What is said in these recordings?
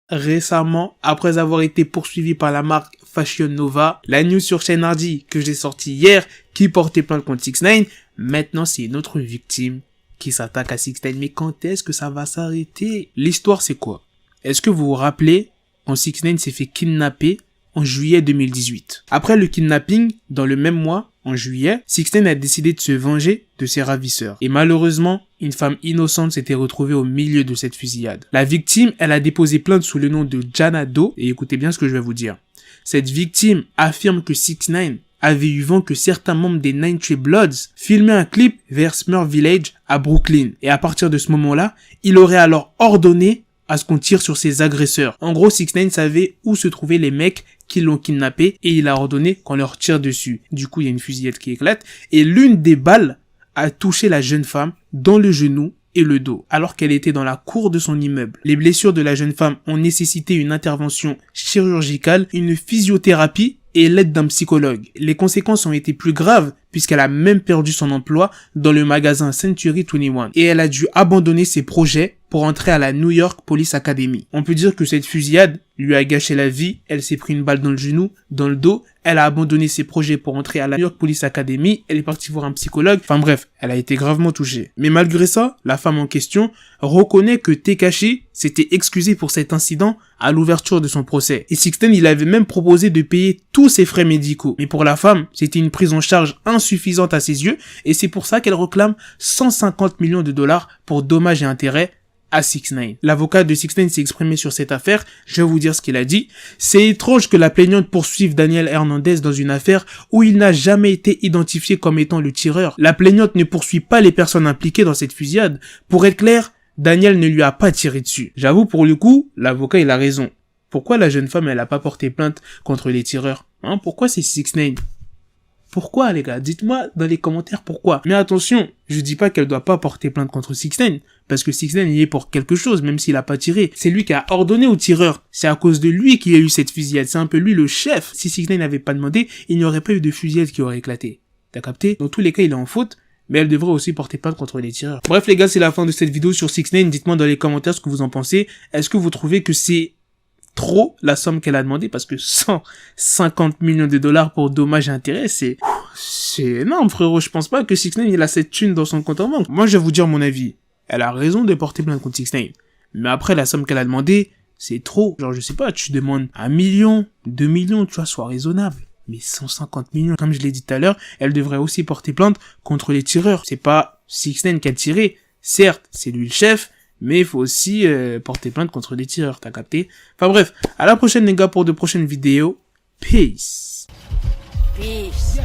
récemment, après avoir été poursuivi par la marque Fashion Nova, la news sur Shane Hardy que j'ai sorti hier, qui portait plainte contre 6ix9ine, maintenant c'est une autre victime qui s'attaque à 6ix9ine. Mais quand est-ce que ça va s'arrêter? L'histoire c'est quoi? Est-ce que vous vous rappelez quand 6ix9ine s'est fait kidnapper en juillet 2018? Après le kidnapping, dans le même mois, en juillet, 6ix9ine a décidé de se venger de ses ravisseurs. Et malheureusement, une femme innocente s'était retrouvée au milieu de cette fusillade. La victime, elle a déposé plainte sous le nom de Jana Doe, et écoutez bien ce que je vais vous dire. Cette victime affirme que 6ix9ine avait eu vent que certains membres des Nine Tree Bloods filmaient un clip vers Smurf Village à Brooklyn. Et à partir de ce moment-là, il aurait alors ordonné à ce qu'on tire sur ses agresseurs. En gros, 6ix9ine savait où se trouvaient les mecs qui l'ont kidnappé et il a ordonné qu'on leur tire dessus. Du coup, il y a une fusillade qui éclate et l'une des balles a touché la jeune femme dans le genou et le dos, alors qu'elle était dans la cour de son immeuble. Les blessures de la jeune femme ont nécessité une intervention chirurgicale, une physiothérapie et l'aide d'un psychologue. Les conséquences ont été plus graves puisqu'elle a même perdu son emploi dans le magasin Century 21 et elle a dû abandonner ses projets pour entrer à la New York Police Academy. On peut dire que cette fusillade lui a gâché la vie, elle s'est pris une balle dans le genou, dans le dos, elle a abandonné ses projets pour entrer à la New York Police Academy, elle est partie voir un psychologue, enfin bref, elle a été gravement touchée. Mais malgré ça, la femme en question reconnaît que Tekashi s'était excusé pour cet incident à l'ouverture de son procès. Et 6ix9ine, il avait même proposé de payer tous ses frais médicaux. Mais pour la femme, c'était une prise en charge insuffisante à ses yeux, et c'est pour ça qu'elle réclame 150 millions de dollars pour dommages et intérêts à 6ix9ine. L'avocat de 6ix9ine s'est exprimé sur cette affaire, je vais vous dire ce qu'il a dit. C'est étrange que la plaignante poursuive Daniel Hernandez dans une affaire où il n'a jamais été identifié comme étant le tireur. La plaignante ne poursuit pas les personnes impliquées dans cette fusillade. Pour être clair, Daniel ne lui a pas tiré dessus. J'avoue, pour le coup, l'avocat il a raison. Pourquoi la jeune femme elle a pas porté plainte contre les tireurs? Pourquoi c'est 6ix9ine? Pourquoi les gars? Dites-moi dans les commentaires pourquoi. Mais attention, je dis pas qu'elle doit pas porter plainte contre 6ix9ine, parce que 6ix9ine y est pour quelque chose, même s'il a pas tiré. C'est lui qui a ordonné au tireur. C'est à cause de lui qu'il y a eu cette fusillade. C'est un peu lui le chef. Si 6ix9ine n'avait pas demandé, il n'y aurait pas eu de fusillade qui aurait éclaté. T'as capté? Dans tous les cas, il est en faute, mais elle devrait aussi porter plainte contre les tireurs. Bref les gars, c'est la fin de cette vidéo sur 6ix9ine. Dites-moi dans les commentaires ce que vous en pensez. Est-ce que vous trouvez que c'est trop la somme qu'elle a demandé? Parce que 150 millions de dollars pour dommages et intérêts, c'est énorme frérot. Je pense pas que 6ix9ine il a cette thune dans son compte en banque. Moi je vais vous dire mon avis. Elle a raison de porter plainte contre 6ix9ine. Mais après la somme qu'elle a demandé, c'est trop. Genre je sais pas, tu demandes 1 million, 2 millions, tu vois, sois raisonnable. Mais 150 millions, comme je l'ai dit tout à l'heure, elle devrait aussi porter plainte contre les tireurs. C'est pas 6ix9ine qui a tiré. Certes, c'est lui le chef, mais il faut aussi porter plainte contre les tireurs, t'as capté? Enfin bref, à la prochaine les gars pour de prochaines vidéos. Peace. Peace.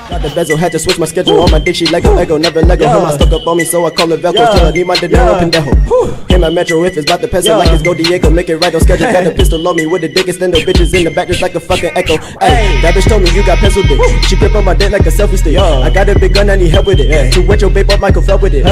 Got the bezel, had to switch my schedule on my dick, she Lego, never Lego. Her mind stuck up on me, so I call her Velcro. Till I need my dinero pendejo. Hit my metro if it's about to peso, like it's Go Diego, make it right on schedule. Got a pistol on me with the dick, extend the bitches in the back just like a fucking echo. Ay, that bitch told me you got pencil dick. She grip on my dick like a selfie stick. I got a big gun, I need help with it. To wet your babe up, Michael fell with it.